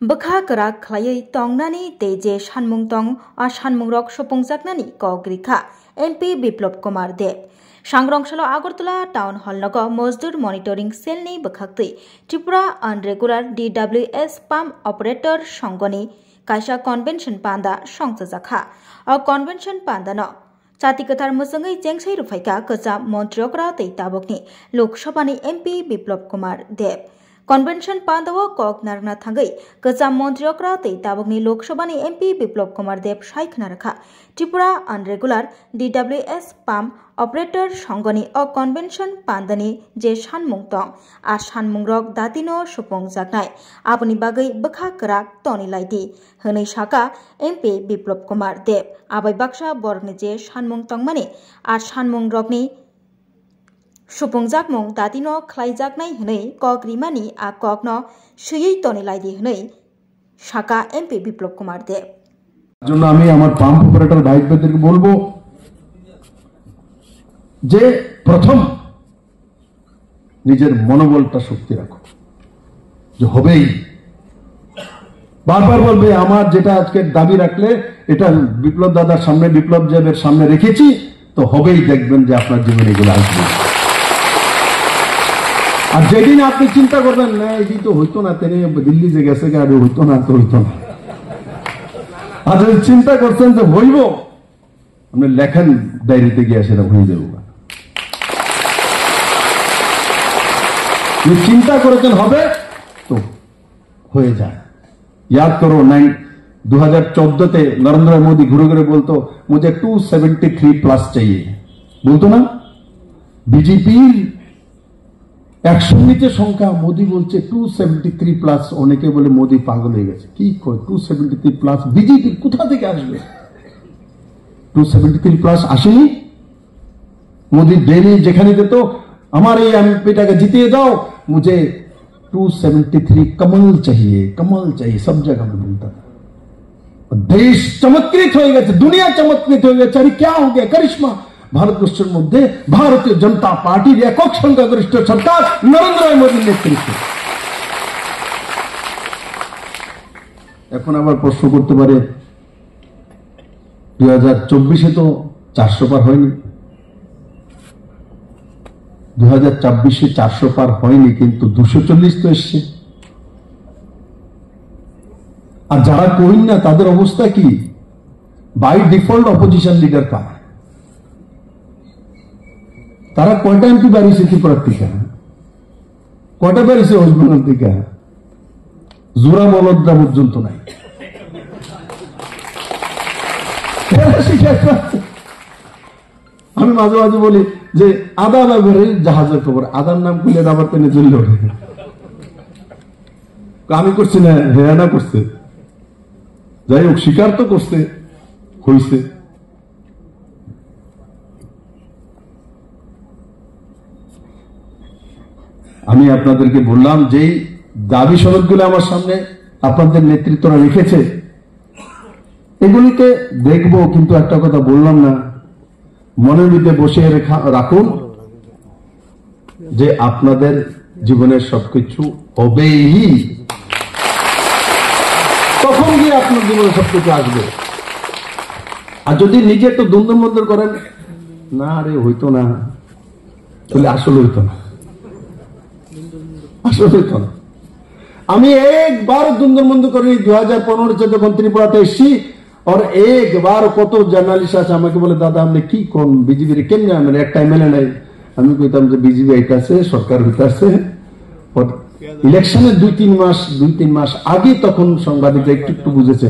Bukha kerak klayai tongnani teje sanmung tong a sanmung rok sopongjaknani kogrika MP Biplop Kumar Deb. Sangrongshalo Agartala Town Hall nago Mozdur Monitoring Cell ni bukhaktui Tripura Unregular DWS Pump Operator Songoni Kaisa Convention Panda Songjakha. A Convention Panda no Chati kathar musangai jengsai rufaika kacha Montriokra tei tabokni Lok Sabhani MP Biplop Kumar Deb. Convention Pandawa Kok Narna Thangai kacha Montriokra tei tabokni Lok Sabhani MP Biplop Kumar Deb Shaikna rakha Tripura Unregular DWS Pump Operator Songoni o Convention Pandani je sanmung tong a sanmung rok datino supong jaknai aboni bagai bukha kerak toni laidi honei saka MP Biplop Kumar Deb abai baksa borni je sanmung tongmani a sanmung rokni supongjakmung datino khlaijaknai honei kok rimani a kokno suyei toni laidi honei saka MP Biplop Kumar Deb জন্য আমি আমার pump operator ভাই ভাইদেরকে বলবো যে প্রথম নিজের মনোবলটা শক্তি রাখো যে হবেই বারবার বলবে আমার যেটা আজকে দাবি রাখলে এটা বিপ্লব দাদার সামনে বিপ্লব জেবের সামনে রেখেছি তো হবেই দেখবেন যে আপনার জীবনে এগুলো আসবে আর যেদিন আপনি চিন্তা করবেন না এই তো হইতো না তেনে দিল্লি যে গেছে আর হইতো না তো হইতো না আর যদি চিন্তা করছেন যে হইব আপনি লেখেন ডায়েরিতে গিয়ে সেটা হয়ে যাবো চিন্তা করেছেন হবে তো হয়ে যায় याद करो 2014 नरेंद्र मोदी घुरे घुरे बोलतो मुझे 273 प्लस चाहिए बोलतो ना बीजेपी 100 नीचे संख्या मोदी बोलছে 273 प्लस অনেকে বলে মোদি পাগল হয়ে গেছে কি কয় 273 প্লাস বিজেপি কোথা থেকে আসবে 273 প্লাস আসেনি মোদি ডেলি যেখানে দিত আমার এই এমপিটাকে জিতিয়ে দাও मुझे 273 कमल चाहिए सब जगह में बोलता था देश चमत्कृत हो गया दुनिया चमत्कृत हो गया अरे क्या हो गया करिश्मा ভারতবর্ষের মধ্যে ভারতীয় জনতা পার্টির একক সংখ্যাগরিষ্ঠ সরকার নরেন্দ্র মোদীর নেতৃত্বে এখন আবার প্রশ্ন করতে পারে 2024 তো 400 পার হয়নি 2024 400 পার হয়নি কিন্তু 240 তো এসছে আর যারা করেন না তাদের অবস্থা কি বাই ডিফল্ট অপোজিশন লিডার পায় তারা কয়টা এমপি বাড়িয়েছে ত্রিপুরার থেকে কয়টা বাড়িয়েছে ওয়েস্ট বেঙ্গল থেকে জোড়া মলদ্রা পর্যন্ত নাই আমি মাঝে মাঝে বলি যে আদা ব্যবহারে জাহাজের খবর আদার নাম খুলে আবার টেনে চললে ওঠে আমি করছি না হেরানা করছে যাই হোক স্বীকার তো করছে হয়েছে আমি আপনাদেরকে বললাম যে দাবি সনদগুলো আমার সামনে আপনাদের নেতৃত্বরা রেখেছে এগুলিকে দেখব কিন্তু একটা কথা বললাম না মনের মধ্যে বসে রাখুন যে আপনাদের জীবনের সবকিছু হবেই তখন গিয়ে আপনার জীবনে সবকিছু আসবে আর যদি নিজে একটু দ্বন্দ্ব করেন না রে হইতো না তাহলে আসলে হইতো না আমি একবার দ্বন্দ্ব করি 2015 যখন ত্রিপুরাতে এসছি और एक बार কত জার্নালিস্ট আছে আমাকে বলে দাদা আপনি কি কোন বিজেপির কেমনে আমি একটা এমএলএ নাই আমি কইতাম যে বিজেপি আইতাছে সরকার হইতাছে ইলেকশনের 2-3 মাস আগে তখন সাংবাদিকরা একটু বুঝেছে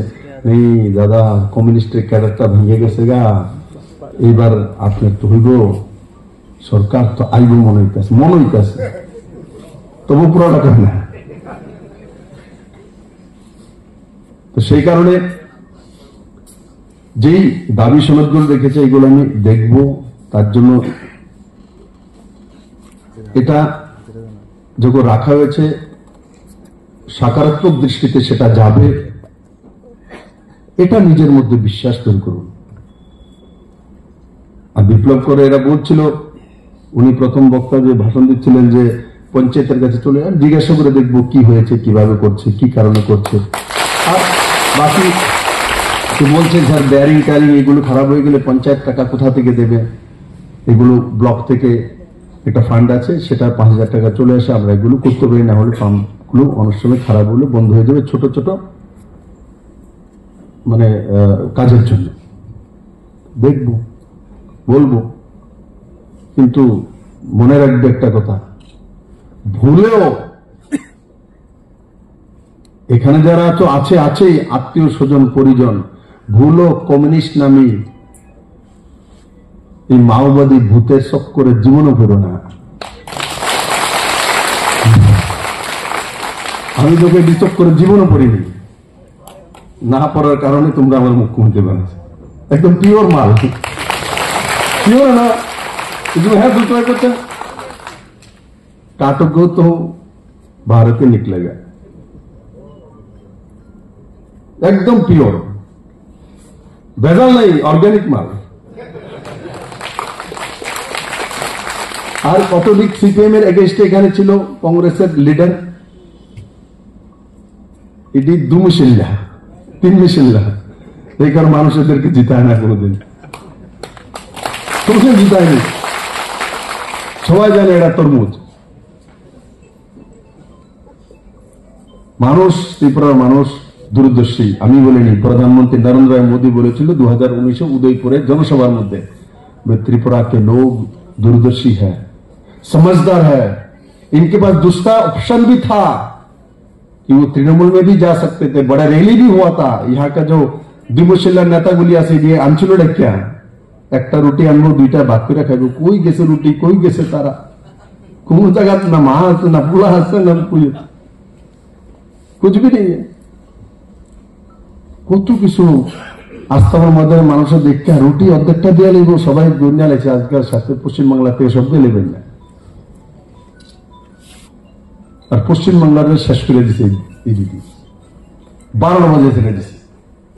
এই দাদা কমিউনিস্টের ক্যাডারটা ভেঙে গেছে গা এইবার আপনার তো হইব সরকার তো আইব মনে হইতাছে তবু পুরোটা কেন না তো সেই কারণে যেই দাবি সনদগুলো রেখেছে এগুলো আমি দেখব তার জন্য এটা যখন রাখা হয়েছে সকারাত্মক দৃষ্টিতে সেটা যাবে এটা নিজের মধ্যে বিশ্বাস তৈরি করুন আর বিপ্লব করে এরা বলছিল উনি প্রথম বক্তা যে ভাষণ দিচ্ছিলেন যে পঞ্চায়েতের কাছে চলে জিজ্ঞাসা করে দেখবো কি হয়েছে কিভাবে করছে কি কারণে করছে আর বাকি বলছেন স্যার ব্যারিং ট্যারিং এগুলো খারাপ হয়ে গেলে পঞ্চায়েত টাকা কোথা থেকে দেবে, এগুলো ব্লক থেকে একটা ফান্ড আছে, সেটা 5,000 টাকা চলে আসে, আমরা এগুলো করতে পারি, না হলে পাম্পগুলো অনেক সময় খারাপ হলে বন্ধ হয়ে যাবে ছোট ছোট মানে কাজের জন্য। দেখবো, বলবো, কিন্তু মনে রাখবে একটা কথা, ভুলেও এখানে যারা তো আছে আত্মীয় স্বজন পরিজন, ভুলও কমিউনিস্ট নামী এই মাওবাদী ভূতের চক্করে জীবনও করো না। আমি তোকে ডিস্টার্ব করে জীবনও পড়িনি, না পড়ার কারণে তোমরা আমার মুখ্যমন্ত্রী বানাচ্ছে। একদম পিওর মাল, পিওর না হ্যাঁ दूसरा करते काटोगे तो भारत से निकलेगा, एकदम प्योर, ভেজাল নাই, অর্গানিক মাল। আর কত লিগ সিপিএম এর এগেইনস্টে এখানে ছিল কংগ্রেসের লিডার, এটি 2 মিশিল্লা 3 মিশিল্লা, এই কারণে মানুষ এদেরকে জিতায় না কোনোদিন, কোনোদিন জিতায়নি। সবাই জানে এরা তরমুজ। মানুষ, ত্রিপুরার মানুষ দূরদর্শী, আমি বলিনি, প্রধানমন্ত্রী नरेंद्र मोदी বলেছিল 2019 उदयपुर जनसभार मध्य, त्रिपुरा के लोग दूरदर्शी है, समझदार है, इनके पास दूसरा ऑप्शन भी था कि वो तृणमूल में भी जा सकते थे, बड़ा रैली भी हुआ था। यहाँ का जो द्विमुशिल्ला नेता गुलिया से दिए आंचल क्या একটা রুটি আনবো, 2টা ভাগ করে খাইবো, কই গেছে রুটি, কই গেছে তারা, কোন জায়গা না মা আছে না পোলা আছে না পুজো, কুচবি নেই। কত কিছু আস্থার মধ্যে মানুষের দেখতে, রুটি অর্ধেকটা দিয়ে লিখবো, সবাই গন্যা লেগেছে আজকাল স্বাস্থ্য পশ্চিমবাংলা থেকে সব দিয়ে নেবেন না, আর পশ্চিমবাংলার শেষ করে দিছে এই দিদি 12 বাজে ছেড়ে দিছে।